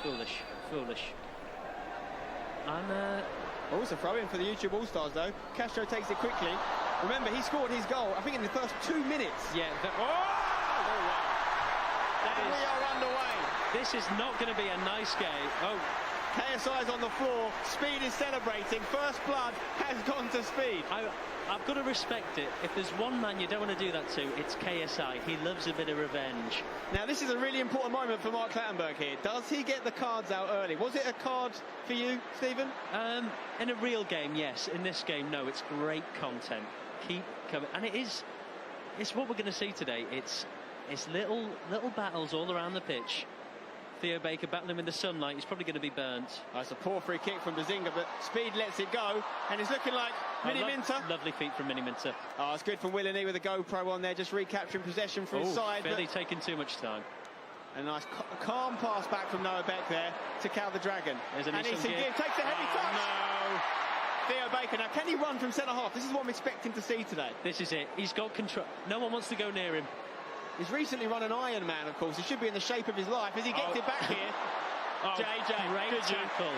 Foolish. Oh, it's a throw-in for the YouTube All-Stars, though. Castro takes it quickly. Remember, he scored his goal, I think, in the first 2 minutes. Yeah. And we are underway. This is not going to be a nice game. Oh. KSI's on the floor. Speed is celebrating. First blood has gone to Speed. I've got to respect it. If there's one man you don't want to do that to, it's KSI. He loves a bit of revenge. Now, this is a really important moment for Mark Clattenburg here. Does he get the cards out early? Was it a card for you, Stephen? In a real game, yes. In this game, no. It's great content. Keep coming. And it's what we're going to see today. It's little battles all around the pitch. Theo Baker battling in the sunlight. He's probably going to be burnt. Oh, it's a poor free kick from Bazinga, but Speed lets it go, and it's looking like Miniminter. Lovely feet from Miniminter. Oh, it's good from Willany with a GoPro on there, just recapturing possession from his side. Fairly taking too much time. A nice calm pass back from Noah Beck there to Cal the Dragon. There's an and Easton Gibb takes a heavy touch. No. Theo Baker. Now, can he run from centre half? This is what I'm expecting to see today. This is it. He's got control. No one wants to go near him. He's recently run an Ironman, of course. He should be in the shape of his life as he gets it back here. JJ, great tackle.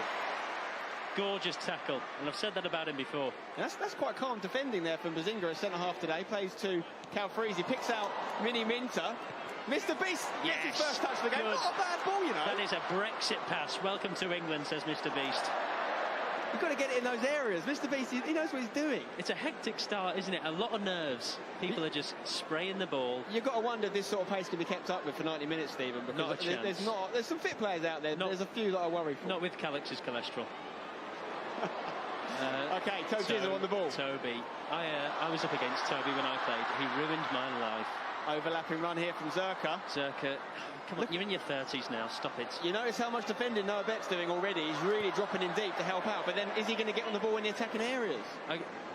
Gorgeous tackle. And I've said that about him before. That's quite calm defending there from Bazinga at centre half today. Plays to Calfreeze. He picks out MrBeast. MrBeast gets his first touch of the game. Not a bad ball, you know. That is a Brexit pass. Welcome to England, says MrBeast. You've got to get it in those areas. MrBeast, he knows what he's doing. It's a hectic start, isn't it? A lot of nerves. People are just spraying the ball. You've got to wonder if this sort of pace can be kept up with for 90 minutes, Stephen. Because not a chance. There's some fit players out there. There's a few that I worry for. Not with Calix's cholesterol. Okay, Toby on the ball. Toby. I was up against Toby when I played. He ruined my life. Overlapping run here from Zerka. Come on, you're in your 30s now, stop it. You notice how much defending Noah Beck's doing already. He's really dropping in deep to help out, but then is he going to get on the ball in the attacking areres?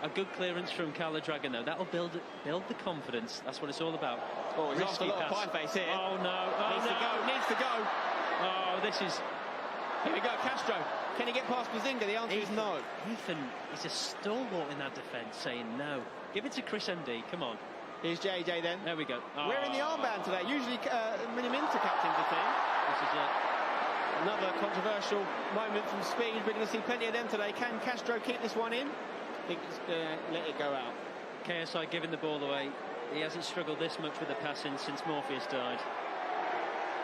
A good clearance from Cal the Dragon, though. That'll build the confidence. That's what it's all about. Oh, he's after a lot of pie face here. Oh, no. Needs to go. Oh, this is... Here we go, Castro. Can he get past Bazinga? The answer is no. Ethan is a stalwart in that defence, saying no. Give it to Chris MD, come on. Here's JJ then. There we go. Wearing the armband today. Usually Miniminter captains the team. This is another controversial moment from Speed. We're going to see plenty of them today. Can Castro keep this one in? I think he's going to let it go out. KSI giving the ball away. He hasn't struggled this much with the passing since Morpheus died.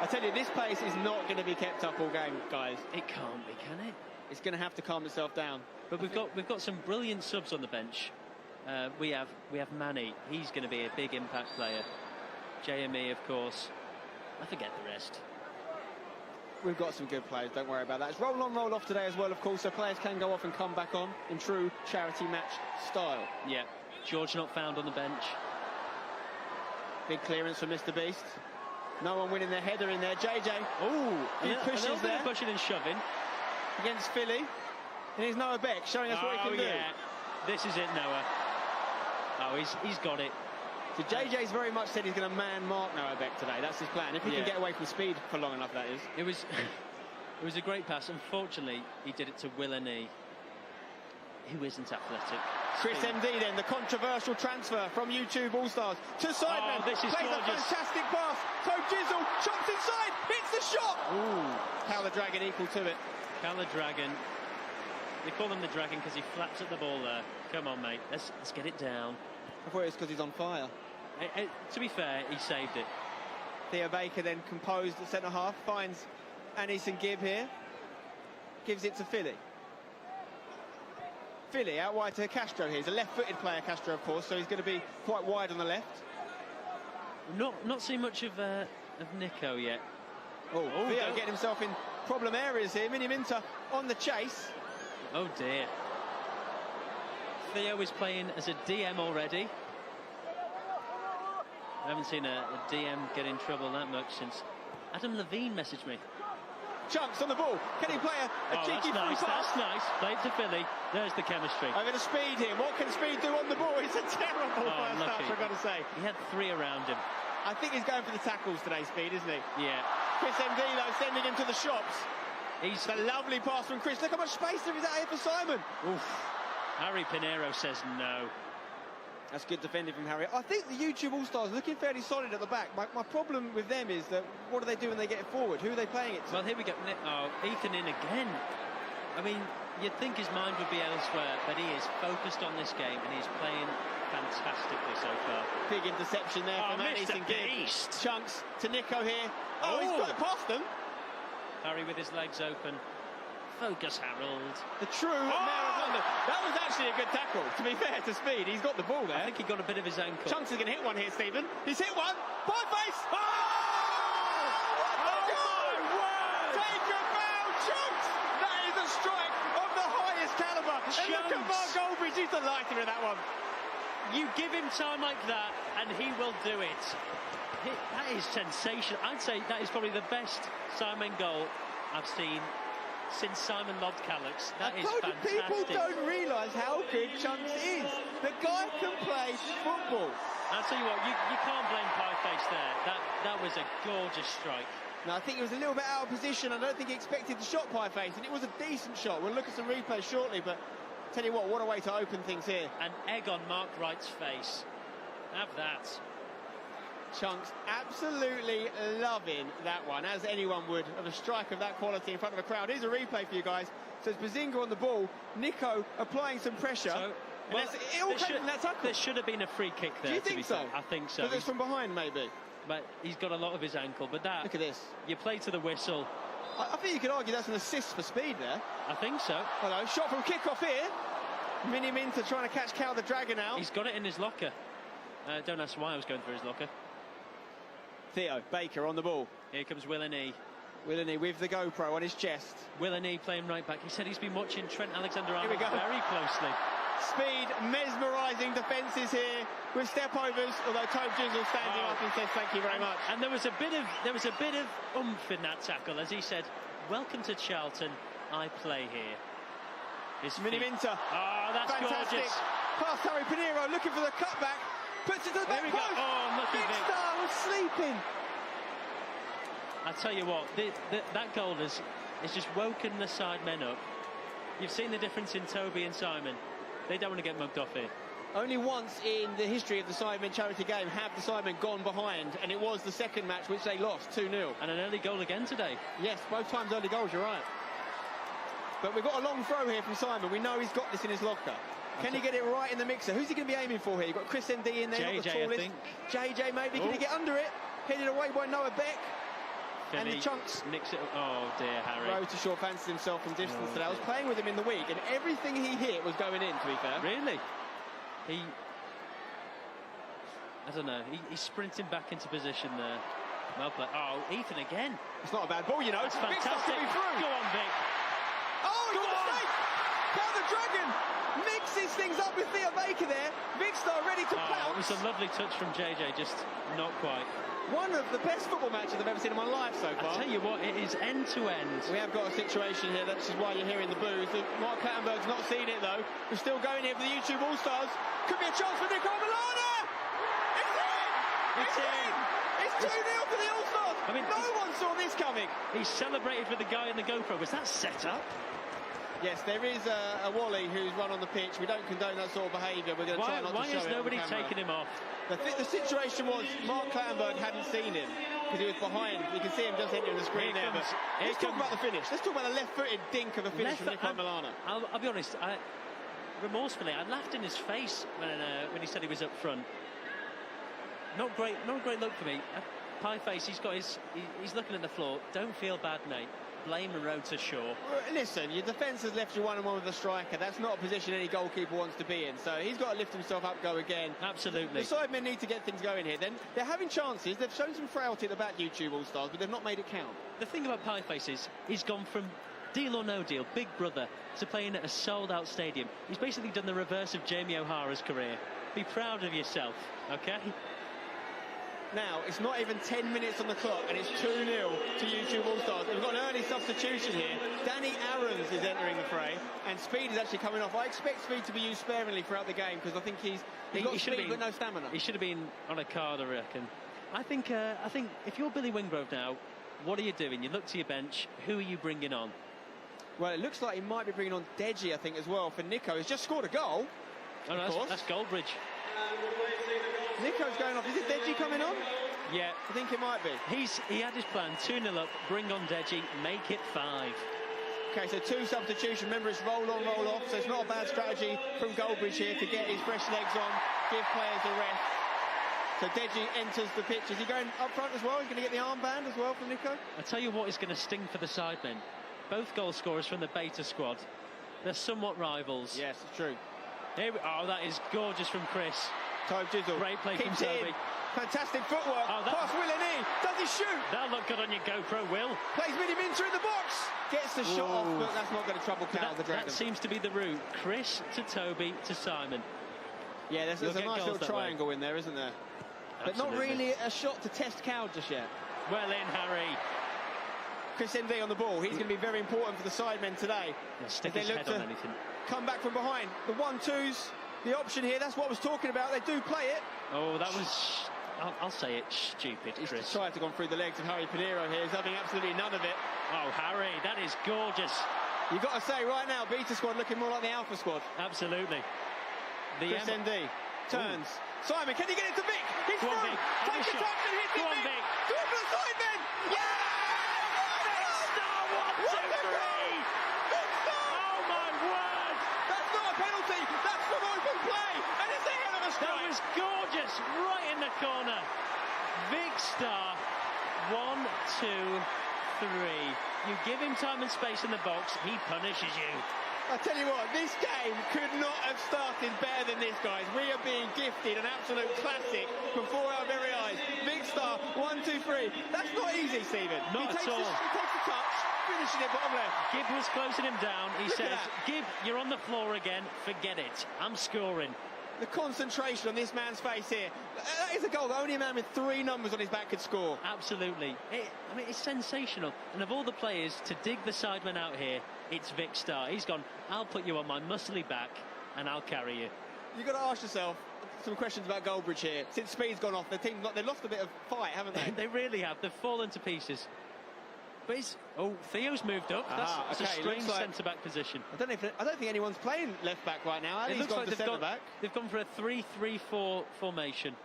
I tell you, this pace is not going to be kept up all game, guys. It can't be, can it? It's going to have to calm itself down. But we've got some brilliant subs on the bench. We have Manny. He's going to be a big impact player. JME, of course. I forget the rest. We've got some good players, don't worry about that. It's roll on, roll off today as well, of course, so players can go off and come back on in true charity match style. Yeah, George not found on the bench. Big clearance from MrBeast. No one winning their header in there. JJ. Oh, he pushes there. Pushing and shoving. Against Philly. And here's Noah Beck showing us what he can do. This is it, Noah. Oh, he's got it. So JJ's very much said he's going to man mark Noah Beck today. That's his plan. If he can get away from Speed for long enough, that is. It was a great pass. Unfortunately, he did it to Willany, who isn't athletic. Chris MD then, the controversial transfer from YouTube All-Stars to Sidemen. This is plays gorgeous. A fantastic pass. Toe Jizzle chops inside, hits the shot. Ooh. Cal the Dragon equal to it. Cal the Dragon. They call him the Dragon because he flaps at the ball there. Come on, mate. Let's get it down. I thought it was because he's on fire. To be fair, he saved it. Theo Baker then composed at centre half, finds Easton Gibb here, gives it to Philly. Philly out wide to Castro here. He's a left-footed player, Castro, of course, so he's going to be quite wide on the left. Not seen much of Nico yet. Theo getting himself in problem areas here. Miniminter on the chase. Oh dear. Theo is playing as a DM already. I haven't seen a DM get in trouble that much since Adam Levine messaged me. Chunks on the ball. Can he play a cheeky free pass? That's nice. Played to Philly. There's the chemistry. I'm going to Speed him. What can Speed do on the ball? It's a terrible first touch, I've got to say. He had 3 around him. I think he's going for the tackles today, Speed, isn't he? Yeah. Chris MD, though, sending him to the shops. It's a lovely pass from Chris. Look how much space there is out here for Simon. Oof. Harry Pinheiro says no. That's good defending from Harry. I think the YouTube All-Stars looking fairly solid at the back. My problem with them is that what do they do when they get it forward? Who are they playing it to? Well, here we go. Oh, Ethan in again. I mean, you'd think his mind would be elsewhere, but he is focused on this game and he's playing fantastically so far. Big interception there from MrBeast. Chunks to Nico here. Oh, he's got it past them. Harry with his legs open. Focus, Harold. The true Mayor of London. That was actually a good tackle, to be fair to Speed. He's got the ball there. I think he got a bit of his ankle. Chunks is going to hit one here, Stephen. He's hit one. Pie-face. Oh! My word! Take a bow, Chunks! That is a strike of the highest calibre. And look at Mark Goldbridge. He's delighted with that one. You give him time like that, and he will do it. That is sensational. I'd say that is probably the best Sidemen goal I've seen since Simon lobbed Calyx. That is fantastic. People don't realise how good Chunks is. The guy can play football. I'll tell you what, you can't blame Pieface there. That was a gorgeous strike. No, I think he was a little bit out of position. I don't think he expected the shot, Pieface, and it was a decent shot. We'll look at some replays shortly, but tell you what a way to open things here. An egg on Mark Wright's face. Have that. Chunks absolutely loving that one, as anyone would, of a strike of that quality in front of a crowd. Here's a replay for you guys. So it's Bazinga on the ball, Nico applying some pressure. So, well, it all came from that tackle. There should have been a free kick there. Do you think so? I think so. Because it's from behind, maybe. But he's got a lot of his ankle. But that, look at this. You play to the whistle. I think you could argue that's an assist for Speed there. I think so. Hello, shot from kickoff here. Miniminter trying to catch Cal the Dragon out. He's got it in his locker. Don't ask why I was going through his locker. Theo Baker on the ball. Here comes Willeney. Willeney with the GoPro on his chest. Willeney playing right back. He said he's been watching Trent Alexander-Arnold very closely. Speed mesmerising defences here with step-overs, although Tobe Jizzle standing up and says thank you very much. And there was a bit of oomph in that tackle as he said, "Welcome to Charlton, I play here." Miniminter. Oh, that's fantastic. Gorgeous. Past Harry Pinheiro, looking for the cutback. Puts it to the back post. Oh, lucky Vickstar was sleeping. I tell you what, that goal has just woken the Sidemen up. You've seen the difference in Toby and Simon. They don't want to get mugged off here. Only once in the history of the Sidemen charity game have the Sidemen gone behind, and it was the second match which they lost 2-0. And an early goal again today. Yes, both times early goals, you're right. But we've got a long throw here from Simon. We know he's got this in his locker. Can he get it right in the mixer? Who's he going to be aiming for here? You've got Chris MD in there, JJ, not the tallest. I think. JJ maybe. Can he get under it? Headed away by Noah Beck. Philly, and the Chunks. Nicks it. Oh dear, Harry. Road to Shore fancied himself from distance today. I was playing with him in the week, and everything he hit was going in, to be fair. Really? I don't know. He's sprinting back into position there. Well played. Oh, Ethan again. It's not a bad ball, you know. It's fantastic. Go on, Vic. Oh, he's a mistake. Cal the Dragon mixes things up with Theo Baker there. Vickstar ready to pounce. It was a lovely touch from JJ, just not quite. One of the best football matches I've ever seen in my life so far. I tell you what, it is end to end. We have got a situation here, that's why you're hearing the boos. Mark Clattenburg's not seen it though. We're still going here for the YouTube All-Stars. Could be a chance for Nico Milana! It's in! It's in! It's 2-0 for the All-Stars! I mean, no one saw this coming. He celebrated with the guy in the GoPro. Was that set up? Yes, there is a Wally who's run on the pitch. We don't condone that sort of behaviour. We're going to try not to show it. Why is nobody taking him off? The situation was Mark Clattenburg hadn't seen him because he was behind. You can see him just entering the screen there. But let's talk about the finish. Let's talk about the left-footed dink of a finish from Nico Milana. I'll be honest. Remorsefully, I laughed in his face when he said he was up front. Not great look for me. Pieface, he's looking at the floor. Don't feel bad, mate. Blame the road to Shaw. Listen, your defence has left you 1-on-1 with the striker. That's not a position any goalkeeper wants to be in. So he's got to lift himself up, go again. Absolutely. The Sidemen need to get things going here. Then they're having chances. They've shown some frailty at the back, YouTube All-Stars, but they've not made it count. The thing about Pieface is he's gone from deal or no deal, big brother, to playing at a sold-out stadium. He's basically done the reverse of Jamie O'Hara's career. Be proud of yourself, okay? Now, it's not even 10 minutes on the clock, and it's 2-0 to YouTube All-Stars. We've got an early substitution here. Danny Aarons is entering the fray, and Speed is actually coming off. I expect Speed to be used sparingly throughout the game, because I think he's got speed but no stamina. He should have been on a card, I reckon. I think if you're Billy Wingrove now, what are you doing? You look to your bench. Who are you bringing on? Well, it looks like he might be bringing on Deji, I think, as well, for Nico. He's just scored a goal. Oh, no, that's Goldbridge. Nico's going off. Is it Deji coming on? Yeah. I think it might be. He had his plan, 2-0 up, bring on Deji, make it 5. Okay, so 2 substitutions. Remember, it's roll on, roll off, so it's not a bad strategy from Goldbridge here to get his fresh legs on, give players a rest. So Deji enters the pitch. Is he going up front as well? He's going to get the armband as well from Nico? I tell you what is going to sting for the Sidemen. Both goal scorers from the beta squad. They're somewhat rivals. Yes, it's true. Oh, that is gorgeous from Chris. Toby Jizzle. Great play from Keeps Toby. in. Fantastic footwork. Oh, Pass Willeney. Does he shoot? That'll look good on your GoPro, Will. Plays Miniminter in the box. Gets the shot off, but that's not going to trouble Cal the Dragon. That seems to be the route. Chris to Toby to Simon. Yeah, there's a nice little triangle in there, isn't there? But not really a shot to test Cal just yet. Well in, Harry. Chris MD on the ball. He's going to be very important for the Sidemen today. Yeah, stick his head on anything. Come back from behind. The 1-2s, the option here. That's what I was talking about. They do play it. Oh, that was... I'll say it, stupid, Chris. He's tried to go through the legs of Harry Pinero here. He's having absolutely none of it. Oh, Harry, that is gorgeous. You've got to say, right now, Beta squad looking more like the Alpha squad. Absolutely. Chris MD turns. Ooh. Simon, can he get it to Vic? He's through. Take a touch and hit it, Vic. Go on for the Sidemen. Yeah! Vickstar, 1, 2, 3. Vickstar! Oh, my word. That's not a penalty. That's from open play. And it's a hell of a strike. That was gorgeous. Right in the corner. Vickstar, 1, 2, 3. You give him time and space in the box, he punishes you. I tell you what, this game could not have started better than this, guys. We are being gifted an absolute classic before our very eyes. Vickstar, 1, 2, 3. That's not easy, Stephen. Not at all. He takes a touch, finishing it bottom left. Gibb was closing him down. He Look says, Gibb, you're on the floor again. Forget it. I'm scoring. The concentration on this man's face here. That is a goal that only a man with 3 numbers on his back could score. Absolutely. I mean, it's sensational. And of all the players to dig the Sidemen out here, it's Vickstar. He's gone, I'll put you on my muscly back and I'll carry you. You've got to ask yourself some questions about Goldbridge here. Since Speed's gone off, the team, they've lost a bit of fight, haven't they? They really have. They've fallen to pieces. But Theo's moved up. That's a strange centre-back position. I don't think anyone's playing left-back right now. Ali's gone to centre-back. They've gone for a 3-3-4 formation.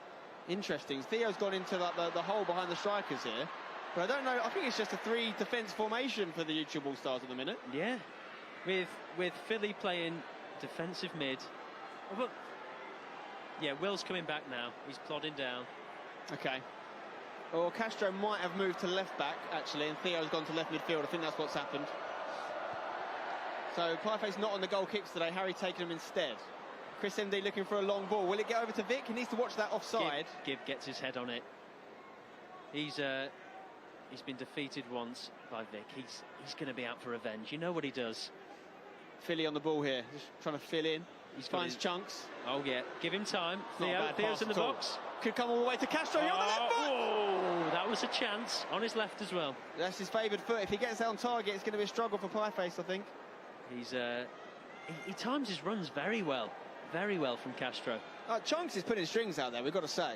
Interesting. Theo's gone into the hole behind the strikers here. But I don't know. I think it's just a 3 defence formation for the YouTube All-Stars at the minute. Yeah. With Philly playing defensive mid. Oh, but yeah, Will's coming back now. He's plodding down. Okay. Or Castro might have moved to left back, actually, and Theo's gone to left midfield. I think that's what's happened. So Pieface not on the goal kicks today. Harry taking them instead. Chris MD looking for a long ball. Will it get over to Vic? He needs to watch that offside. Gibb gets his head on it. He's been defeated once by Vic. He's going to be out for revenge. You know what he does. Philly on the ball here, just trying to fill in. He finds chunks. Oh yeah, give him time. Theo's in the box. Could come all the way to Castro here on the left foot. Oh, that was a chance on his left as well. That's his favoured foot. If he gets that on target, it's going to be a struggle for Pieface, I think. He times his runs very well from Castro. Chunks is putting strings out there, we've got to say.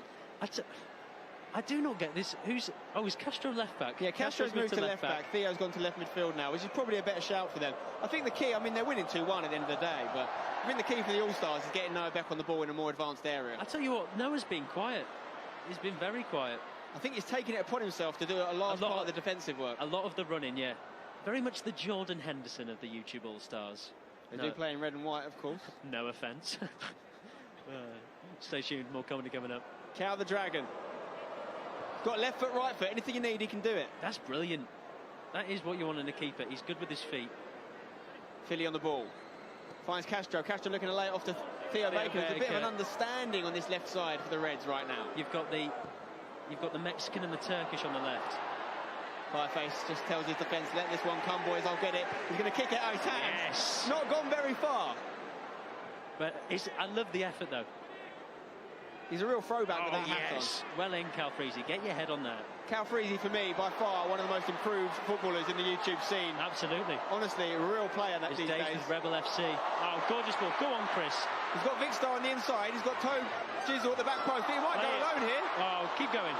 I do not get this. Is Castro left back? Yeah, Castro's moved to left back. Theo's gone to left midfield now, which is probably a better shout for them. I think the key, I mean, they're winning 2-1 at the end of the day, but I think the key for the All-Stars is getting Noah Beck on the ball in a more advanced area. I tell you what, Noah's been quiet. He's been very quiet. I think he's taken it upon himself to do a large part of the defensive work. A lot of the running, yeah. Very much the Jordan Henderson of the YouTube All-Stars. They do play in red and white, of course. No offence. Stay tuned, more comedy coming up. Cal the Dragon. Got left foot, right foot. Anything you need, he can do it. That's brilliant. That is what you want in a keeper. He's good with his feet. Philly on the ball. Finds Castro. Castro looking to lay it off to Theo Baker. There's a bit of an understanding on this left side for the Reds right now. You've got the Mexican and the Turkish on the left. Pieface just tells his defence, let this one come, boys, I'll get it. He's going to kick it out of his hands. Yes. Not gone very far. But I love the effort, though. He's a real throwback with that hat on. Well in, Calfreezy. Get your head on that. Calfreezy, for me, by far, one of the most improved footballers in the YouTube scene. Absolutely. Honestly, a real player that these days. Rebel FC. Oh, gorgeous ball. Go on, Chris. He's got Vickstar on the inside. He's got Toe Jizzle at the back post. He might go alone here. Oh, keep going.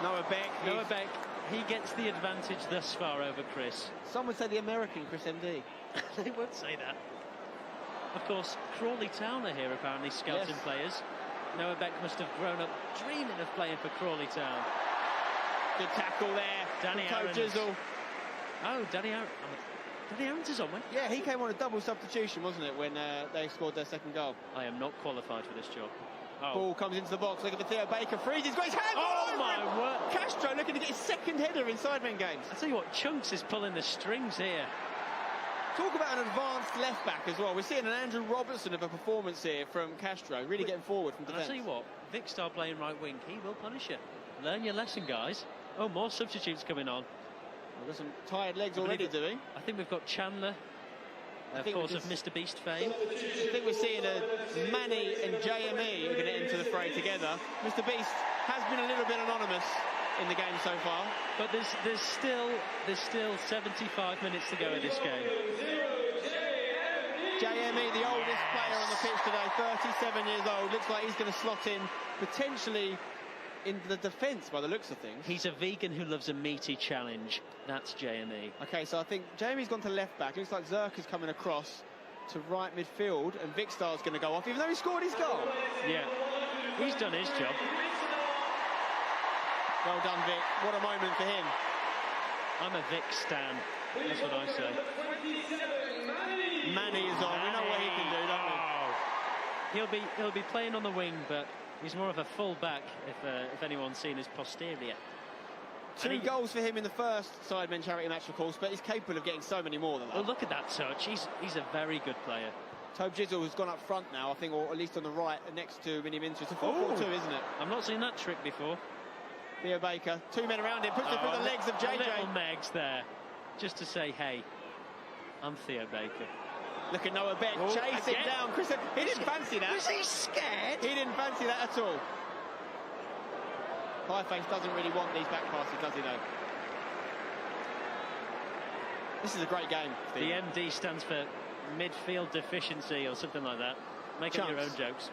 Noah Beck. He gets the advantage thus far over Chris. Some would say the American Chris MD. They would say that. Of course, Crawley Town are here apparently scouting players. Noah Beck must have grown up dreaming of playing for Crawley Town. Good tackle there. Danny Coach Aarons. Jizzle. Oh, Danny Aarons. Danny Aarons is on one. Yeah, he came on a double substitution, wasn't it, when they scored their second goal? I am not qualified for this job. Oh. Ball comes into the box, looking for Theo Baker, frees, he's got his hands all over my him. word. Castro looking to get his second header in Sidemen games. I tell you what, Chunks is pulling the strings here. Talk about an advanced left back as well. We're seeing an Andrew Robertson of a performance here from Castro, really getting forward from defence. And I tell you what, Vickstar playing right wing, he will punish you. Learn your lesson, guys. Oh, more substitutes coming on. We've got some tired legs already doing. I think we've got Chandler, of course, of MrBeast fame. I think we're seeing Manny and JME are going to enter the fray together. MrBeast has been a little bit anonymous in the game so far. But there's still 75 minutes to go in this game. JME, the oldest player on the pitch today, 37 years old. Looks like he's going to slot in potentially in the defence by the looks of things. He's a vegan who loves a meaty challenge. That's JME. Okay, so I think JME's gone to left back. Looks like Zerka's coming across to right midfield, and Vickstar's going to go off, even though he scored his goal. Yeah, he's done his job. Well done, Vic. What a moment for him. I'm a Vic stan. That's what I say. Manny is on. We know what he can do, don't we? He'll be playing on the wing, but he's more of a full back if anyone's seen his posterior. Two goals for him in the first Sidemen charity match, of course, but he's capable of getting so many more than that. Well, look at that touch. He's a very good player. Tobe Jizzle has gone up front now, I think, or at least on the right next to Miniminter. It's a 4-4-2, isn't it? I've not seen that trick before. Theo Baker, two men around him, puts it through the legs of JJ. Little Megs there, just to say, hey, I'm Theo Baker. Look at Noah Beck, chase it down. Chris, he didn't fancy that. Was he scared? He didn't fancy that at all. Pieface doesn't really want these back passes, does he, though? This is a great game, Steve. The MD stands for midfield deficiency or something like that. Make up your own jokes.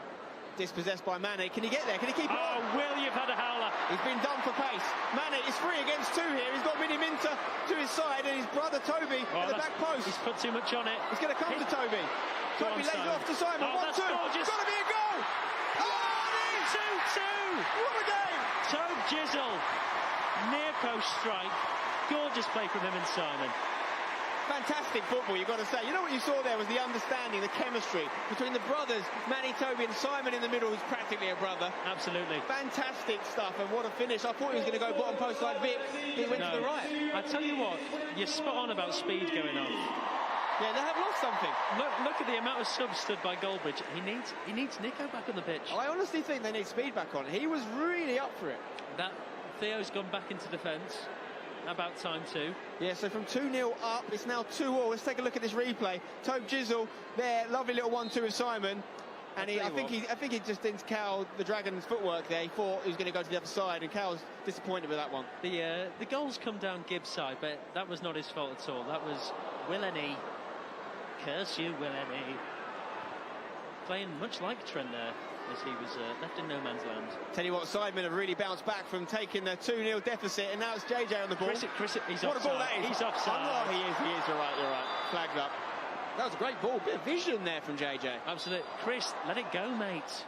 Dispossessed by Manny. Can he get there? Can he keep it on? Oh, Will, you've had a howler. He's been done for pace. Manny is 3 against 2 here. He's got Miniminter to his side and his brother Toby at the back post. He's put too much on it. It's going to come to Toby. Toby lays it off to Simon. 1-2. It's got to be a goal. Oh, it is! 2-2. What a game. Tobe Jizzle. Near post strike. Gorgeous play from him and Simon. Fantastic football, you've got to say. You know what you saw there was the understanding, the chemistry between the brothers, Manny, Toby and Simon in the middle, who's practically a brother. Absolutely. Fantastic stuff, and what a finish. I thought he was going to go bottom post like Vic. He went to the right. I tell you what, you're spot on about speed going on. Yeah, they have lost something. Look at the amount of subs stood by Goldbridge. He needs Nico back on the pitch. I honestly think they need speed back on. He was really up for it. That Theo's gone back into defence. About time too. Yeah, so from 2-0 up, it's now 2-2. Let's take a look at this replay. Tobe Jizzle there, lovely little 1-2 with Simon. And I think he just didn't cow the Dragon's footwork there. He thought he was going to go to the other side, and Cow's disappointed with that one. The goals come down Gibbs' side, but that was not his fault at all. That was Willany. Curse you, Willany. Playing much like Trent there, as he was left in no man's land. Tell you what, Sidemen have really bounced back from taking a 2-0 deficit, and now it's JJ on the ball. Chris, he's what offside. A ball that is. He's offside. Oh, he is, you're right. Flagged up. That was a great ball, bit of vision there from JJ. Absolutely. Chris, let it go, mate.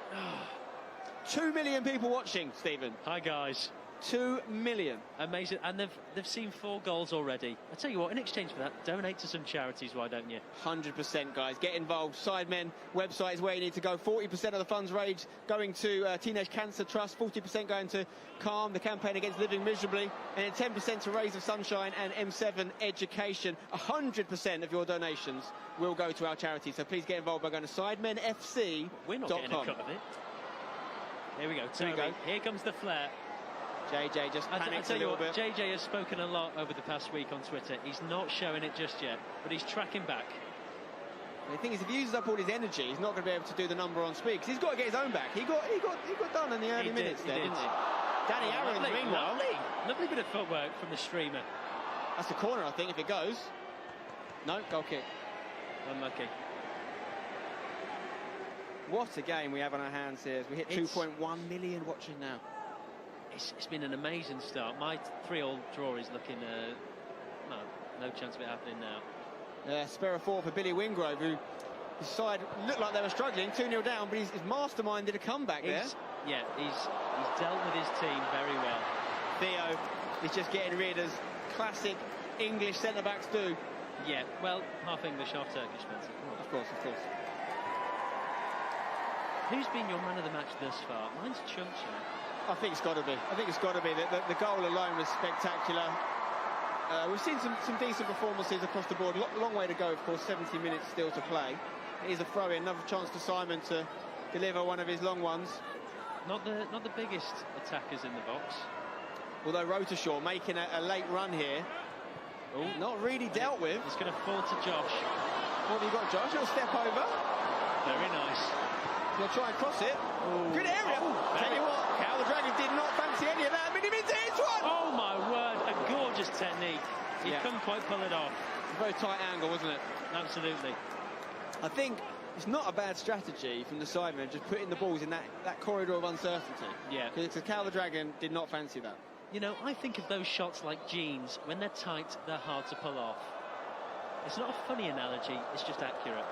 2 million people watching, Stephen. Hi, guys. 2 million. Amazing. And they've seen 4 goals already. I tell you what, in exchange for that, donate to some charities, why don't you? 100%, guys. Get involved. Sidemen website is where you need to go. 40% of the funds raised going to Teenage Cancer Trust, 40% going to Calm, the campaign against living miserably, and then 10% to Rays of Sunshine and M7 Education. 100% of your donations will go to our charity. So please get involved by going to sidemenfc.com. We're not getting a cut of it. Here we go. Here comes the flare. JJ just panics a little bit. JJ has spoken a lot over the past week on Twitter. He's not showing it just yet, but he's tracking back. The thing is, if he uses up all his energy, he's not going to be able to do the number on speed, because he's got to get his own back. He got done in the early minutes there, didn't he? Danny Aarons, meanwhile. Lovely bit of footwork from the streamer. That's a corner, I think, if it goes. No, goal kick. Unlucky. What a game we have on our hands here. We hit 2.1 million watching now. It's been an amazing start. My 3-3 draw is looking, no chance of it happening now. Spare a 4 for Billy Wingrove, who His side looked like they were struggling, 2-0 down, but he's masterminded a comeback there. Yeah, he's dealt with his team very well. Theo is just getting rid, as classic English centre-backs do. Yeah, well, half English, half Turkish, Spencer. Of course, of course. Who's been your man of the match thus far? Mine's Chunks, you know. I think it's got to be. I think it's got to be. The goal alone was spectacular. We've seen some decent performances across the board. Long way to go, of course. 70 minutes still to play. It is a throw-in. Another chance for Simon to deliver one of his long ones. Not the biggest attackers in the box. Although Rotershaw making a late run here. Ooh. Not really dealt with. It's going to fall to Josh. What have you got, Josh? He'll step over. Very nice. He'll try and cross it. Ooh. Good area. Tell you what, Cal the Dragon did not fancy any of that. Miniminter hits one. Oh my word, a gorgeous technique. He couldn't quite pull it off. A very tight angle, wasn't it? Absolutely. I think it's not a bad strategy from the Sidemen, just putting the balls in that corridor of uncertainty. Yeah. Because Cal the Dragon did not fancy that. You know, I think of those shots like jeans. When they're tight, they're hard to pull off. It's not a funny analogy, it's just accurate.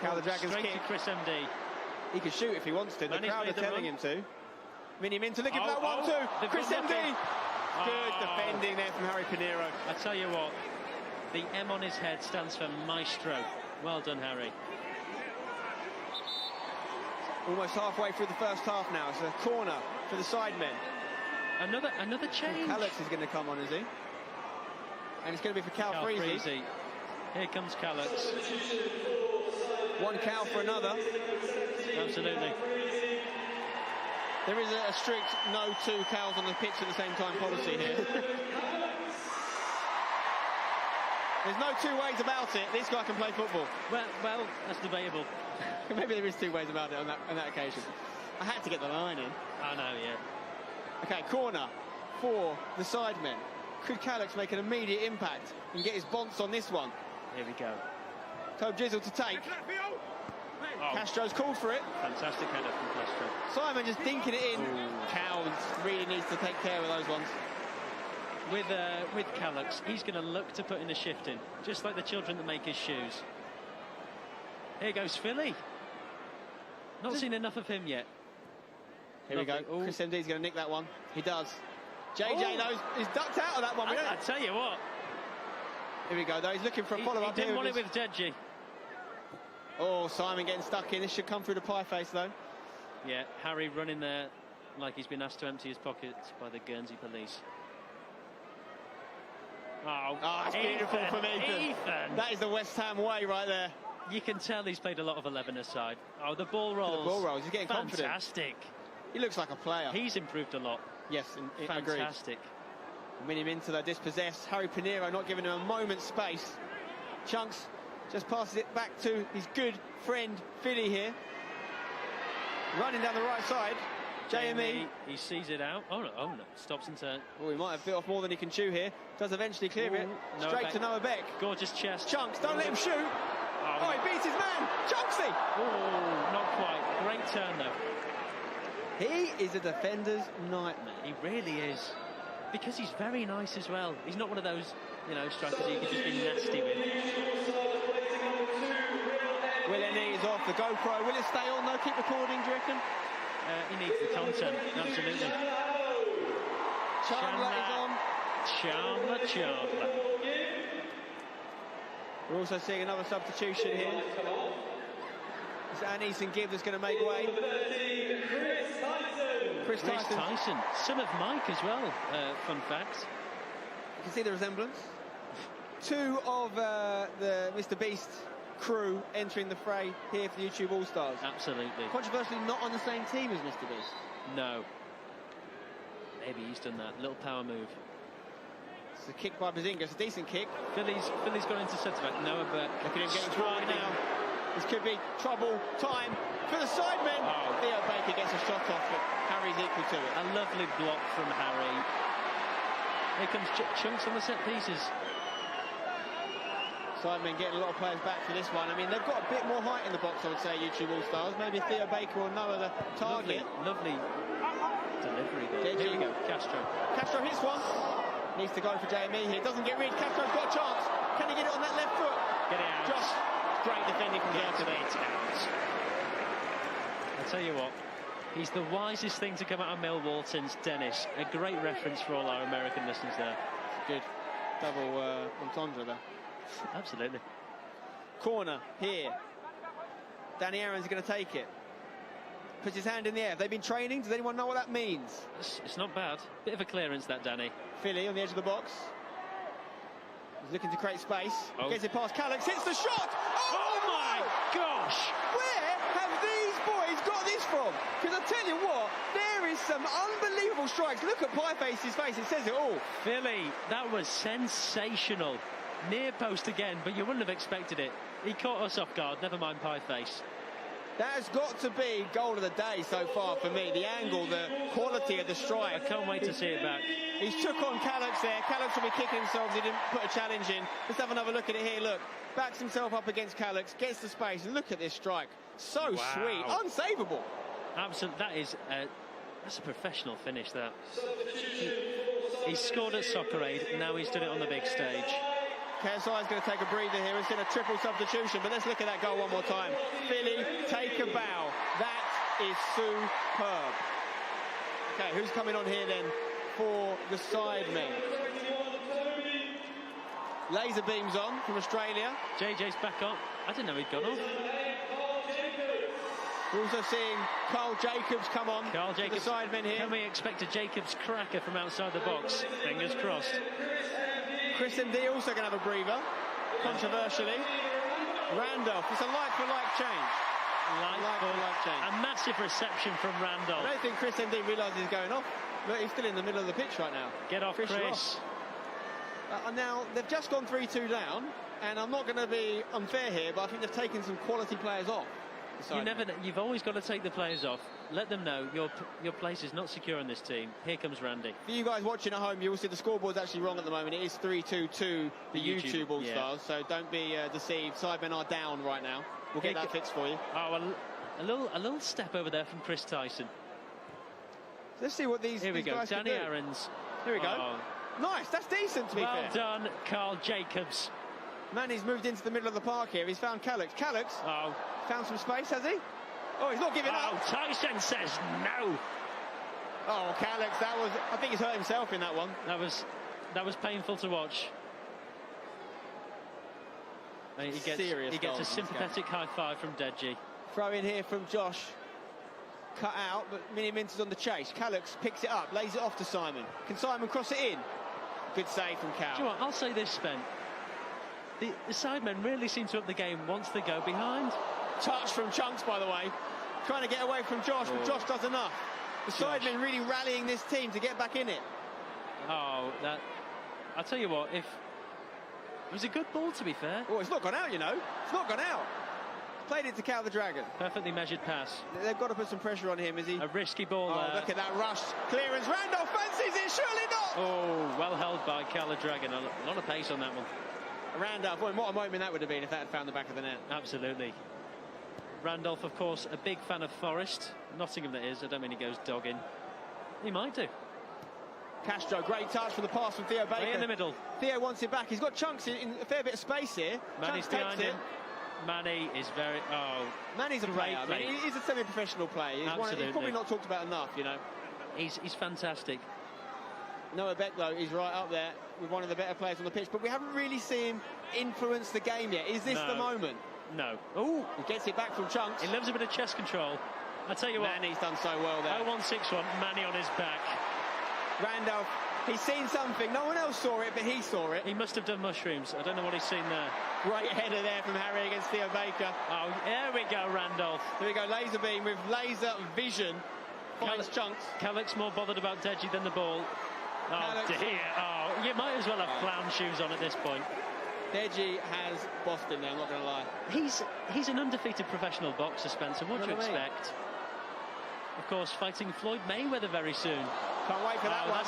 Cal the Dragon's straight kick. to Chris MD. He can shoot if he wants to. The crowd are telling him to. Miniminter looking for that 1-2. Chris MD. Good defending there from Harry Pinero. I tell you what, the M on his head stands for maestro. Well done, Harry. Almost halfway through the first half now. It's a corner for the Sidemen. Another change. Alex is going to come on, is he? And it's going to be for Cal Freezy. Here comes Calix. One Cal for another. Absolutely. There is a strict no two Cals on the pitch at the same time policy here. There's no two ways about it. This guy can play football. Well, that's debatable. Maybe there is two ways about it on that occasion. I had to get the line in. I know, yeah. Okay, corner for the Sidemen. Could Calix make an immediate impact and get his bonce on this one? Here we go. Tobe Jizzle to take. Castro's called for it. Fantastic header from Castro. Simon just dinking it in. Cowles really needs to take care of those ones. With Calix, he's going to look to put in a shift in, just like the children that make his shoes. Here goes Philly. Not seen enough of him yet. Here we go. Ooh. Chris MD's going to nick that one. He does. JJ knows he's ducked out of that one. I tell you what. Here we go, though. He's looking for a follow-up. He didn't want it with Deji. Oh, Simon getting stuck in. This should come through the pie face, though. Yeah, Harry running there like he's been asked to empty his pockets by the Guernsey police. Oh, it's beautiful from Ethan. That is the West Ham way right there. You can tell he's played a lot of 11-a-side. Oh, the ball rolls. The ball rolls. He's getting confident. Fantastic. He looks like a player. He's improved a lot. Yes, fantastic. Miniminter, though, dispossessed. Harry Pinero not giving him a moment's space. Chunks just passes it back to his good friend Philly here. Running down the right side. JME. He sees it out. Oh no, stops and turns. Oh, he might have bit off more than he can chew here. Does eventually clear it. Straight to Noah Beck. Gorgeous chest. Chunks, don't let him shoot. Oh, he beats his man. Chunksy. Oh, not quite. Great turn, though. He is a defender's nightmare. He really is. Because he's very nice as well. He's not one of those, strikers you can just be nasty with. Willenie is off the GoPro. Will it stay on though? Keep recording, do you reckon? He needs the content, absolutely. Chandler is on. Chandler. We're also seeing another substitution here. It's Anis and Gibb that's going to make way. Chris Tyson. Son of Mike as well, fun fact. You can see the resemblance. Two of the MrBeast crew entering the fray here for the YouTube All-Stars. Absolutely. Controversially not on the same team as MrBeast. No. Maybe he's done that. Little power move. It's a kick by Bazinga. It's a decent kick. Philly's gone into centre-back. Noah Beck. Look at him getting forward now. This could be trouble time for the Sidemen. Oh. Theo Baker gets a shot off, but Harry's equal to it. A lovely block from Harry. Here comes Chunks on the set pieces. Sidemen getting a lot of players back for this one. I mean, they've got a bit more height in the box, I would say, YouTube All-Stars. Maybe Theo Baker or Noah the target. Lovely delivery there. Here we go, Castro. Castro hits one. Needs to go for JME here. Doesn't get rid. Castro's got a chance. Can he get it on that left foot? Get it out. Josh, great defending from Josh. I tell you what, he's the wisest thing to come out of Millwall since Dennis. A great reference for all our American listeners there. Good. Double entendre there. Absolutely. Corner here. Danny Aaron's going to take it. Puts his hand in the air. Have they been training? Does anyone know what that means? It's not bad. Bit of a clearance, that, Danny. Philly on the edge of the box. He's looking to create space. Gets it past Calix. Hits the shot. Oh my gosh! Where have these boys got this from? Because I tell you what, there is some unbelievable strikes. Look at Pieface's face. It says it all. Philly, that was sensational. Near post again, but you wouldn't have expected it. He caught us off guard. Never mind Pieface. That has got to be goal of the day so far for me. The angle, the quality of the strike. I can't wait to see it back. He's took on Calix there. Calix will be kicking himself. He didn't put a challenge in. Let's have another look at it here. Look, backs himself up against Calix, gets the space, and look at this strike. So sweet, unsavable. Absolutely, that's a professional finish. That he scored at Soccer Aid. Now he's done it on the big stage. KSI is going to take a breather here. It's in a triple substitution, but let's look at that goal one more time. Philly, take a bow. That is superb. Okay, who's coming on here then for the Sidemen? Laser beams on from Australia. JJ's back up. I didn't know he'd gone off. We're also seeing Carl Jacobs come on. Carl Jacobs. The Sidemen here. Can we expect a Jacobs cracker from outside the box? Fingers crossed. Chris MD also going to have a breather, controversially. Randolph, it's a like-for-like change. Like-for-like change. A massive reception from Randolph. I don't think Chris MD realises he's going off. Look, he's still in the middle of the pitch right now. Get off, Chris. Now, they've just gone 3-2 down, and I'm not going to be unfair here, but I think they've taken some quality players off. You've always got to take the players off. Let them know your place is not secure in this team. Here comes Randy. For you guys watching at home, you will see the scoreboard's actually wrong at the moment. It is 3-2 to the YouTube All-Stars, so don't be deceived. Sidemen are down right now. We'll get that fixed for you. Oh, a little step over there from Chris Tyson. Let's see what these Here we go, guys Danny can do. Aaron's. Here we go. Nice, that's decent to be fair. Well done, Carl Jacobs. Manny's moved into the middle of the park here. He's found Calix. Calix found some space, has he? Oh, he's not giving up. Tyson says no. Oh, Calix, I think he's hurt himself in that one. That was painful to watch. He gets a sympathetic high five from Deji. Throw in here from Josh. Cut out, but Miniminter's on the chase. Calix picks it up, lays it off to Simon. Can Simon cross it in? Good save from Cal. Do you know what? I'll say this, Ben. The Sidemen really seem to up the game once they go behind. Touch from Chunks, by the way. Trying to get away from Josh, but Josh does enough. The Sidemen really rallying this team to get back in it. I'll tell you what, it was a good ball, to be fair. Oh, it's not gone out, you know. It's not gone out. Played it to Cal the Dragon. Perfectly measured pass. They've got to put some pressure on him, is he? A risky ball there. Look at that rush. Clearance. Randolph fancies it, surely not. Oh, well held by Cal the Dragon. A lot of pace on that one. Randolph, boy, what a moment that would have been if that had found the back of the net. Absolutely. Randolph, of course, a big fan of Forest. Nottingham, that is. I don't mean he goes dogging. He might do. Castro, great touch for the pass from Theo Baker. Way in the middle. Theo wants it back. He's got Chunks in a fair bit of space here. Manny's behind him. Manny is very... Manny's a player. I mean, he's a semi-professional player. He's probably not talked about enough, you know. He's fantastic. Noah Becklow is right up there with one of the better players on the pitch, but we haven't really seen him influence the game yet. Is this the moment? No. Oh, he gets it back from Chunks. He loves a bit of chest control. I tell you what, Manny's done so well there. 0161, Manny on his back. Randolph, he's seen something. No one else saw it, but he saw it. He must have done mushrooms. I don't know what he's seen there. Great header there from Harry against Theo Baker. Oh, there we go, Randolph. Here we go, laser beam with laser vision. Finds Chunks. Calix more bothered about Deji than the ball. Oh, dear. Oh, you might as well have clown shoes on at this point. Deji has bossed him there, I'm not going to lie. He's an undefeated professional boxer, Spencer. What do you expect? Of course, fighting Floyd Mayweather very soon. Can't wait for that one.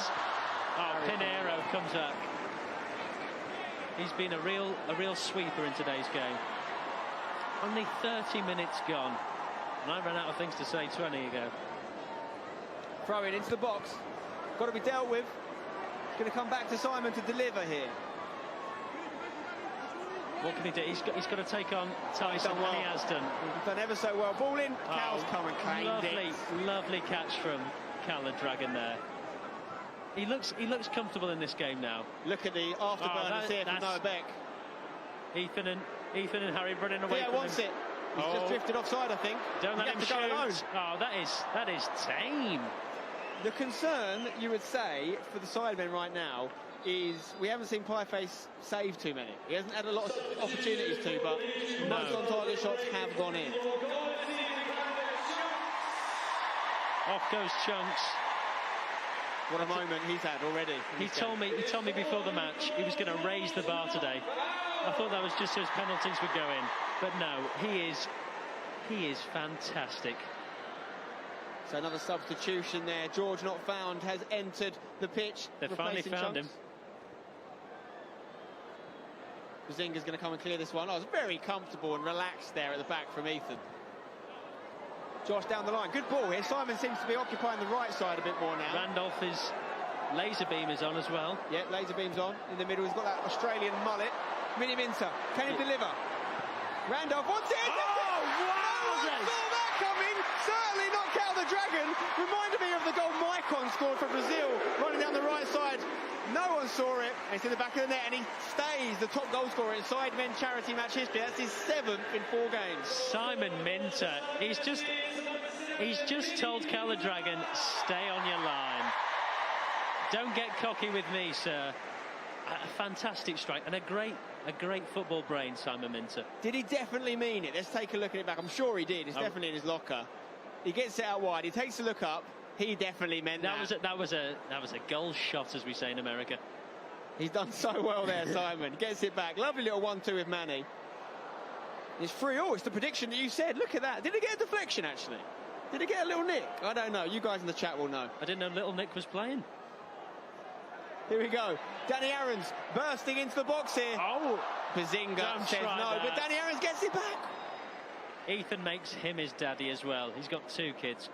Pinheiro comes back. He's been a real sweeper in today's game. Only 30 minutes gone. And I ran out of things to say 20 ago. Throw it into the box. Got to be dealt with. It's going to come back to Simon to deliver here. What can he do? He's got to take on Tyson, well. and he has done. He's done ever so well. Ball in, Cal's come and claimed it. Lovely catch from Cal the Dragon there. He looks comfortable in this game now. Look at the afterburners here from Noah Beck. Ethan and Harry running away. Theo wants it. He's just drifted offside, I think. Don't let him shoot. Go alone. Oh, that is tame. The concern, you would say, for the Sidemen right now is we haven't seen Pieface save too many. He hasn't had a lot of opportunities to, but most on-target shots have gone in. Off goes Chunks. What a moment he's had already. He told me before the match he was going to raise the bar today. I thought that was just so his penalties would go in, but no, he is fantastic. So another substitution there. George not found has entered the pitch. They've finally found him. Bazinga's going to come and clear this one. I was very comfortable and relaxed there at the back from Ethan. Josh down the line. Good ball here. Simon seems to be occupying the right side a bit more now. Randolph is... Laser beam is on as well. Yeah, laser beam's on. In the middle, he's got that Australian mullet. Miniminter. Can he deliver? Randolph wants it! Oh, wow! No one saw that coming! Certainly not Cal the Dragon. Reminded me of the goal Maicon scored for Brazil, running down the right side. No one saw it, and it's in the back of the net, and he stays the top goal scorer in Sidemen charity match history. That's his 7th in 4 games. Simon Minter, he's just told Cal the Dragon, stay on your line. Don't get cocky with me, sir. A fantastic strike and a great football brain, Simon Minter. Did he definitely mean it? Let's take a look at it back. I'm sure he did. It's definitely in his locker. He gets it out wide. He takes a look up. He definitely meant that. That was a goal shot, as we say in America. He's done so well there, Simon. Gets it back. Lovely little 1-2 with Manny. It's 3-all. It's the prediction that you said. Look at that. Did he get a deflection, actually? Did he get a little nick? I don't know. You guys in the chat will know. I didn't know Little Nick was playing. Here we go. Danny Aarons bursting into the box here. Oh, Bazinga says no, but Danny Aarons gets it back. Ethan makes him his daddy as well. He's got 2 kids.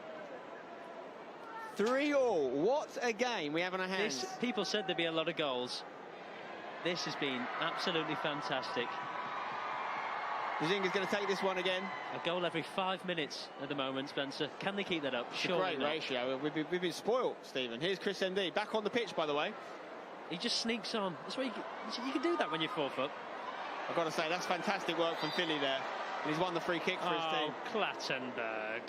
3-all. What a game we have on our hands. People said there'd be a lot of goals. This has been absolutely fantastic. Bazinga's going to take this one again. A goal every 5 minutes at the moment, Spencer. Can they keep that up? Surely not. Great ratio. We've been spoiled, Stephen. Here's Chris MD back on the pitch, by the way. He just sneaks on. That's why you can do that when you're 4 foot. I've got to say, that's fantastic work from Philly there. And he's won the free kick for his team. Clattenburg.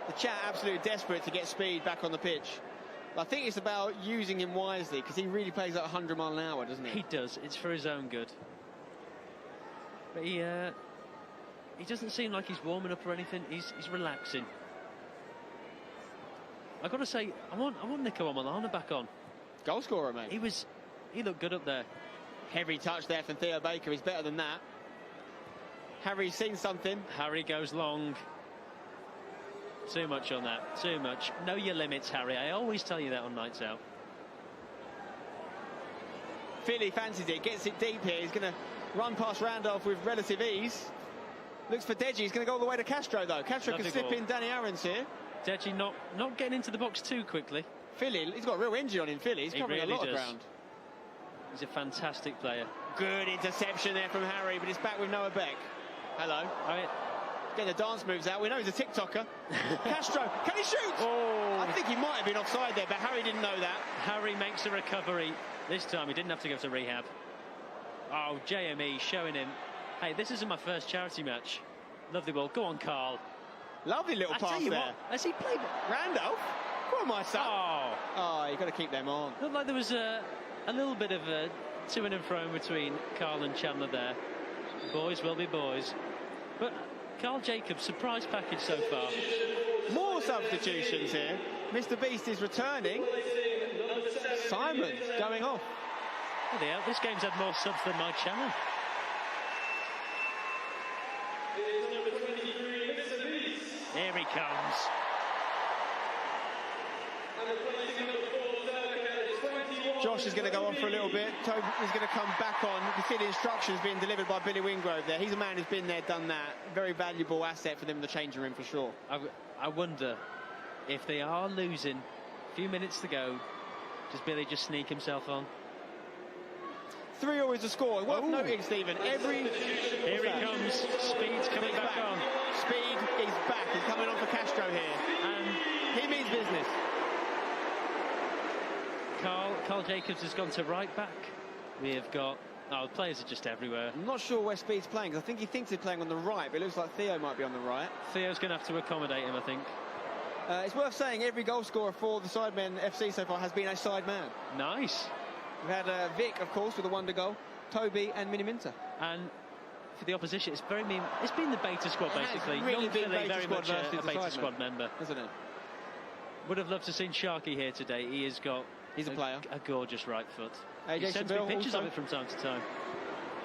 The chat absolutely desperate to get Speed back on the pitch. I think it's about using him wisely, because he really plays at 100 mile an hour, doesn't he? He does. It's for his own good. But he doesn't seem like he's warming up or anything. He's relaxing. I've got to say, I want Nico Omilana back on. Goal scorer, mate. He looked good up there. Heavy touch there from Theo Baker. He's better than that. Harry's seen something. Harry goes long. Too much on that. Too much. Know your limits, Harry. I always tell you that on nights out. Philly fancies it. Gets it deep here. He's going to run past Randolph with relative ease. Looks for Deji. He's going to go all the way to Castro, though. Castro can slip in Danny Aarons here. Deji not getting into the box too quickly. Philly, he's got a real engine on him, Philly. He's covering a lot of ground. He's a fantastic player. Good interception there from Harry, but it's back with Noah Beck. Hello. Getting the dance moves out. We know he's a TikToker. Castro, can he shoot? Oh. I think he might have been offside there, but Harry didn't know that. Harry makes a recovery. This time he didn't have to go to rehab. Oh, JME showing him, hey, this isn't my first charity match. Lovely ball. Go on, Carl. Lovely little pass there. What, has he played? Randolph? Come on, my son. Oh, you've got to keep them on. Looked like there was a little bit of a to and fro between Carl and Chandler there. Boys will be boys. But Carl Jacobs, surprise package so far. More substitutions here. MrBeast is returning. Simon going off. This game's had more subs than my channel. Here he comes. Josh is going to go on for a little bit. Toby is going to come back on. You can see the instructions being delivered by Billy Wingrove there. He's a man who's been there, done that. Very valuable asset for them in the changing room for sure. I wonder if they are losing, a few minutes to go, does Billy just sneak himself on? 3-0 is the score. Worth noting, Stephen. Here he comes. Speed's coming back on. Speed is back. He's coming on for Castro here. And he means business. Carl Jacobs has gone to right back. We have got... Oh, the players are just everywhere. I'm not sure where Speed's playing, because I think he thinks he's playing on the right, but it looks like Theo might be on the right. Theo's going to have to accommodate him, I think. It's worth saying every goal scorer for the Sidemen FC so far has been a side man. Nice. We've had Vic, of course, with a wonder goal, Toby and Miniminter. And for the opposition, it's been the beta squad, basically. Really been very much a beta squad member. Isn't it? Would have loved to have seen Sharky here today. He has got... He's a player. A gorgeous right foot. He sends me pictures of it from time to time.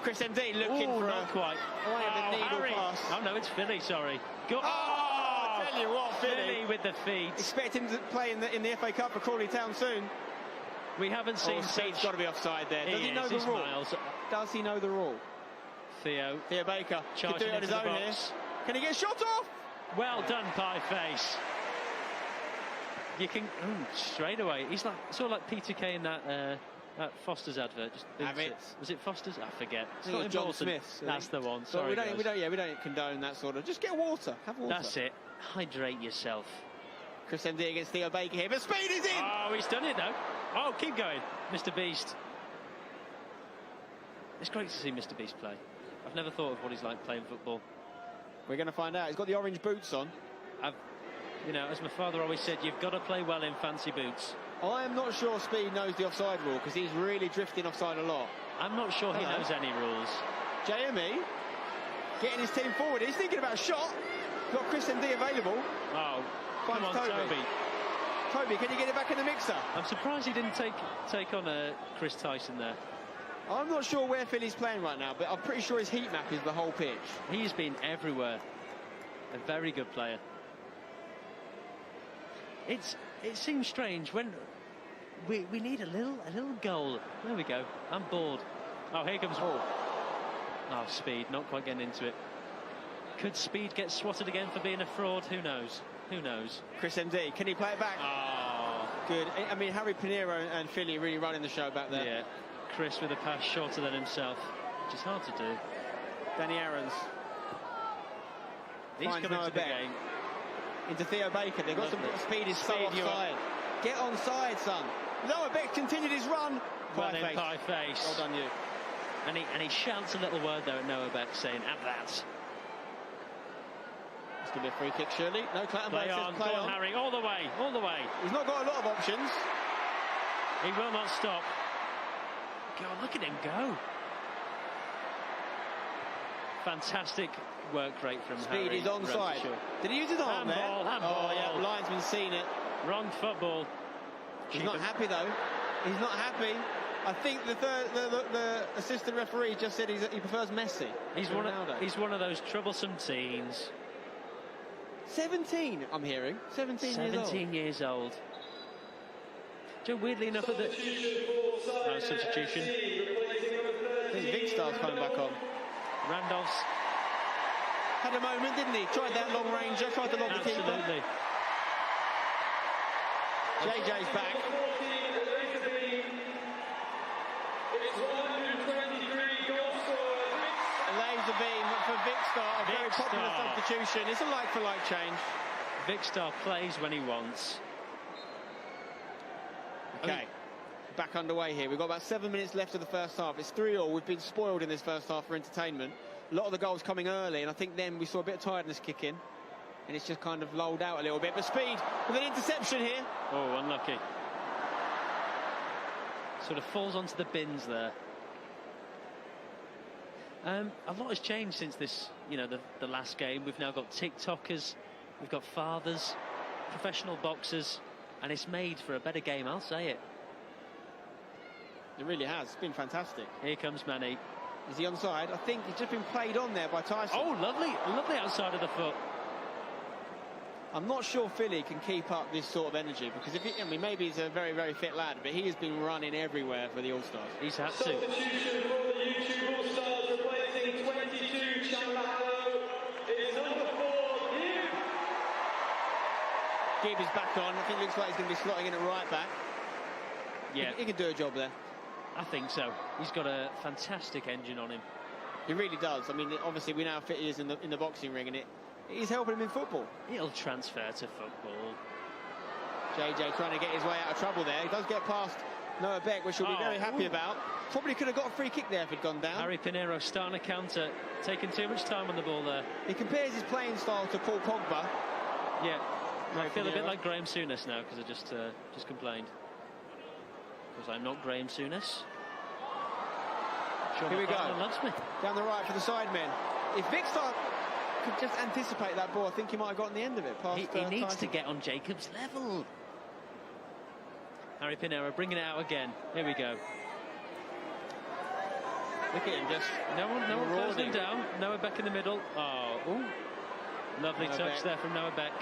Chris MD looking for not quite. The needle pass. Oh no, it's Philly. Sorry. I tell you what, Philly with the feet. Expect him to play in the FA Cup for Crawley Town soon. We haven't seen. Speed's got to be offside there. Does he know the rule? Does he know the rule? Theo Baker charging can do it on his own here. Can he get a shot off? Well done, Pie Face. You can straight away. He's like sort of like Peter Kay in that Foster's advert. Just was it Foster's? I forget. It's not important. John Smith's. That's the one. Sorry, we don't condone that sort of. Just get water. Have water. That's it. Hydrate yourself. Chris MD against Theo Baker here, but Speed is in. Oh, he's done it though. Oh, keep going, MrBeast. It's great to see MrBeast play. I've never thought of what he's like playing football. We're going to find out. He's got the orange boots on. You know, as my father always said, you've got to play well in fancy boots. I am not sure Speed knows the offside rule, because he's really drifting offside a lot. I'm not sure he knows any rules. JME getting his team forward. He's thinking about a shot. Got Chris MD available. Oh, come on, Toby. Toby, can you get it back in the mixer? I'm surprised he didn't take on Chris Tyson there. I'm not sure where Philly's playing right now, but I'm pretty sure his heat map is the whole pitch. He's been everywhere. A very good player. It seems strange when we need a little goal. There we go. I'm bored. Oh, here comes. Oh, Speed not quite getting into it. Could Speed get swatted again for being a fraud? Who knows? Who knows? Chris MD, can he play it back? Oh, good. I mean, Harry Pinero and Philly really running the show back there. Yeah. Chris with a pass shorter than himself, which is hard to do. Danny Aarons. He's coming to the game. Into Theo Baker. They've got some Speed is so offside. Get onside, son. Noah Beck continued his run. Well then, Pie Face. Well done, you. And he shouts a little word there at Noah Beck saying, "Have that." It's going to be a free kick, surely. No, play on, go on, Harry. All the way, all the way. He's not got a lot of options. He will not stop. God, look at him go. Fantastic work rate from Speed Harry. is onside. Did he use his arm there? Handball. Oh, yeah, linesman's seen it. Wrong football. He's not happy, though. He's not happy. I think the assistant referee just said he prefers Messi. He's one of those troublesome teens. 17, I'm hearing. 17 years old. Joe, weirdly enough, at the substitution. I think vickstar's coming back on. Randolph's had a moment, didn't he? Tried that long ranger, tried to lob the keeper. Absolutely. JJ's back. Laser beam for Vickstar, a very popular substitution. It's a like-for-like change. Vickstar plays when he wants. Okay, back underway here. We've got about 7 minutes left of the first half. It's 3-3. We've been spoiled in this first half for entertainment. A lot of the goals coming early, and I think then we saw a bit of tiredness kick in, and it's just kind of lulled out a little bit. But Speed with an interception here. Oh, unlucky. Sort of falls onto the bins there. A lot has changed since this, the last game. We've now got TikTokers, we've got fathers, professional boxers, and it's made for a better game, I'll say it. It really has. It's been fantastic. Here comes Manny. Is he onside? I think he's just been played on there by Tyson. Oh, lovely outside of the foot. I'm not sure Philly can keep up this sort of energy, because maybe he's a very, very fit lad, but he has been running everywhere for the All-Stars. He's had to. Substitution for the YouTube All-Stars, replacing 22 Chamberlain is number 4, Gibb. Gibb is back on. I think it looks like he's going to be slotting in at right back. Yeah. He can do a job there. I think so. He's got a fantastic engine on him. He really does. I mean, obviously we know how fit he is in the boxing ring, and it is helping him in football. It'll transfer to football. JJ trying to get his way out of trouble there. He does get past Noah Beck, which he'll be very happy about. Probably could have got a free kick there if he'd gone down. Harry Pinero starting a counter, taking too much time on the ball there. He compares his playing style to Paul Pogba. Yeah, I feel a bit like Graham Souness now because I just complained. Because I'm not Graham Souness. Here we go. Loves me. Down the right for the Sidemen. If vickstar could just anticipate that ball, I think he might have gotten the end of it. Past, he needs to get on Jacob's level. Harry Pinero bringing it out again. Here we go. Look at him just. No one closing him down. Noah Beck in the middle. Oh, ooh. Lovely Noah touch Beck. there from Noah Beck.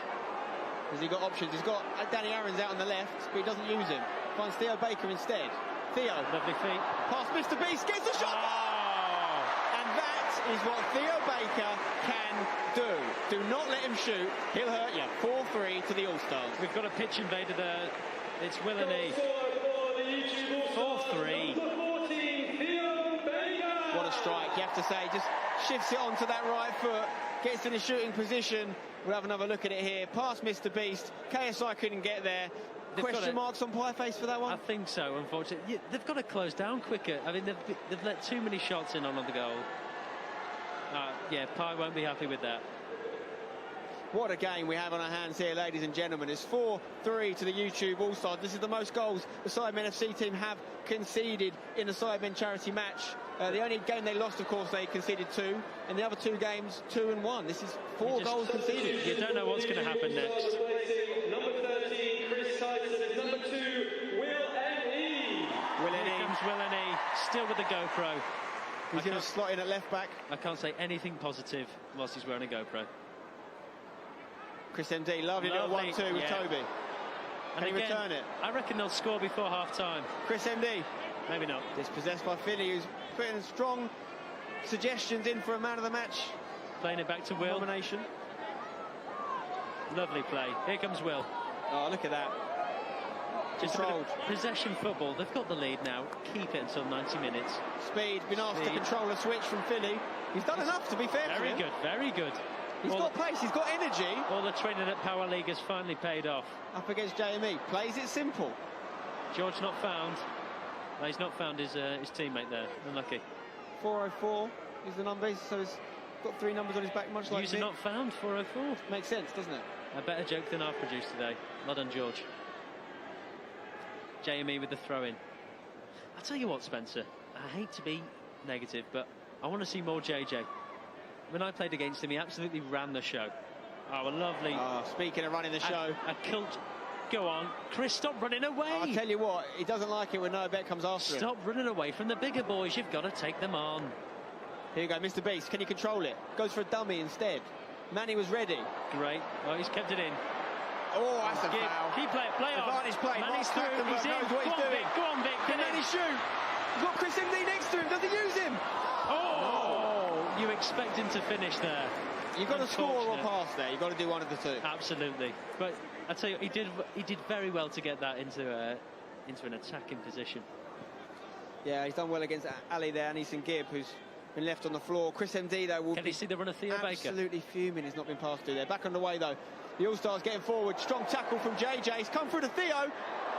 Has he got options? He's got Danny Aaron's out on the left, but he doesn't use him. Finds Theo Baker instead. Theo. Lovely feet. Past MrBeast, gets the shot! Oh! And that is what Theo Baker can do. Do not let him shoot. He'll hurt you. 4-3 to the All-Stars. We've got a pitch invader there. It's Will and E. 4-3. What a strike, you have to say. Just shifts it onto that right foot. Gets in a shooting position. We'll have another look at it here. Past MrBeast. KSI couldn't get there. Question marks on Pieface for that one? I think so, unfortunately. Yeah, they've got to close down quicker. I mean, they've let too many shots in on the goal. Yeah, Pie won't be happy with that. What a game we have on our hands here, ladies and gentlemen. It's 4-3 to the YouTube All-Stars. This is the most goals the Sidemen FC team have conceded in a Sidemen charity match. The only game they lost, of course, they conceded 2. And the other 2 games, 2 and 1. This is 4 goals conceded. You don't know what's going to happen next. Number 13, Chris Tyson, is number 2, Will N.E. Here comes Will N.E. Still with the GoPro. He's going to slot in at left back. I can't say anything positive whilst he's wearing a GoPro. Chris MD, lovely little 1-2 with Toby. And Can he again, return it? I reckon they'll score before half-time. Chris MD. Maybe not. Dispossessed by Philly, who's putting strong suggestions in for a man of the match. Playing it back to Will. Nomination. Lovely play. Here comes Will. Oh, look at that. Just Controlled. Possession football. They've got the lead now. Keep it until 90 minutes. Speed, been asked to control a switch from Philly. He's done enough, to be fair to him. Very good, very good. He's got pace, he's got energy. All the training at Power League has finally paid off. Up against JME. Plays it simple. George not found. No, he's not found his teammate there. Unlucky. 404 is the number, so he's got 3 numbers on his back, much like User not found, 404. Makes sense, doesn't it? A better joke than I've produced today. Well done, George. JME with the throw-in. I'll tell you what, Spencer, I hate to be negative, but I want to see more JJ. When I played against him, he absolutely ran the show. Oh, a lovely... Oh, speaking of running the show... A cult... Go on, Chris, stop running away! I'll tell you what, he doesn't like it when Noah Beck comes after him. Stop running away from the bigger boys, you've got to take them on. Here you go, MrBeast, can you control it? Goes for a dummy instead. Manny was ready. Great, well, he's kept it in. Oh, that's a foul. Keep play on. Advantage play. Manny's through, he's in. Knows what he's doing. Vic, go on, Vic. Can Manny shoot? He's got Chris MD next to him, does he use him? Oh! You expect him to finish there. You've got to score or pass there. You've got to do one of the 2. Absolutely. But I tell you, he did very well to get that into an attacking position. Yeah, he's done well against Ali there, and Easton Gibb, who's been left on the floor. Chris MD, though, will Can be you see the run of Theo Baker? Absolutely fuming. He's not been passed to there. Back on the way, though. The All-Stars getting forward. Strong tackle from JJ. He's come through to Theo.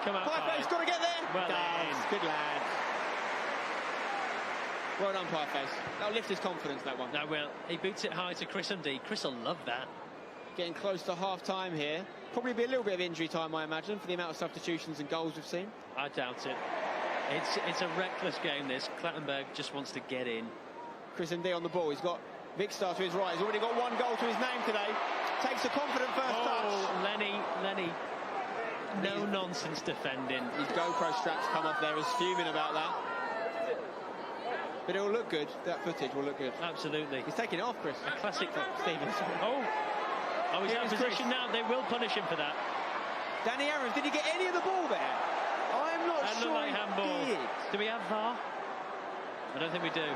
Come on, Pieface got to get there. Well good lad. Well done, Pieface. That'll lift his confidence, that one. That will. He boots it high to Chris MD. Chris will love that. Getting close to half-time here. Probably be a little bit of injury time, I imagine, for the amount of substitutions and goals we've seen. I doubt it. It's a reckless game, this. Clattenburg just wants to get in. Chris MD on the ball. He's got Vickstar to his right. He's already got 1 goal to his name today. Takes a confident first touch. Lenny. No nonsense defending. His GoPro straps come off there. He's fuming about that. But it will look good. That footage will look good. Absolutely. He's taking it off, Chris. A classic Stevens. Oh, he's out of position now. They will punish him for that. Danny Aaron, did he get any of the ball there? I'm not sure like he handball. did. Do we have VAR? I don't think we do.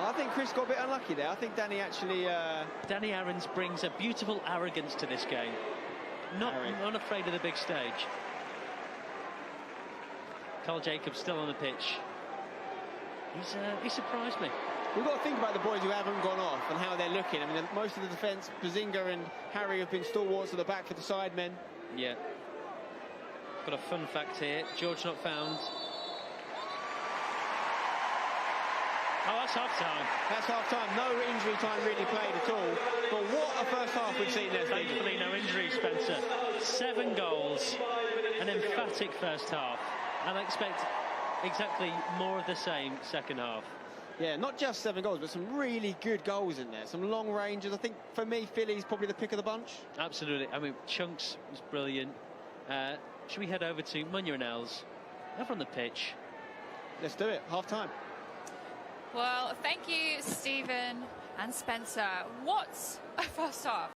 I think Chris got a bit unlucky there. I think Danny actually... Danny Aarons brings a beautiful arrogance to this game. Not unafraid of the big stage. Carl Jacobs still on the pitch. He surprised me. We've got to think about the boys who haven't gone off and how they're looking. I mean, most of the defence, Bazinga and Harry have been stalwarts at the back for the Sidemen. Yeah. Got a fun fact here. George not found. Oh, that's half-time. That's half-time. No injury time really played at all. But what a first half we've seen there, Steve. Thankfully, no injuries, Spencer. 7 goals, an emphatic first half. And I expect exactly more of the same second half. Yeah, not just 7 goals, but some really good goals in there. Some long ranges. I think, for me, Philly's probably the pick of the bunch. Absolutely. I mean, Chunks was brilliant. Should we head over to Munya and Els? Over on the pitch. Let's do it. Half-time. Well, thank you, Stephen and Spencer. What a first half.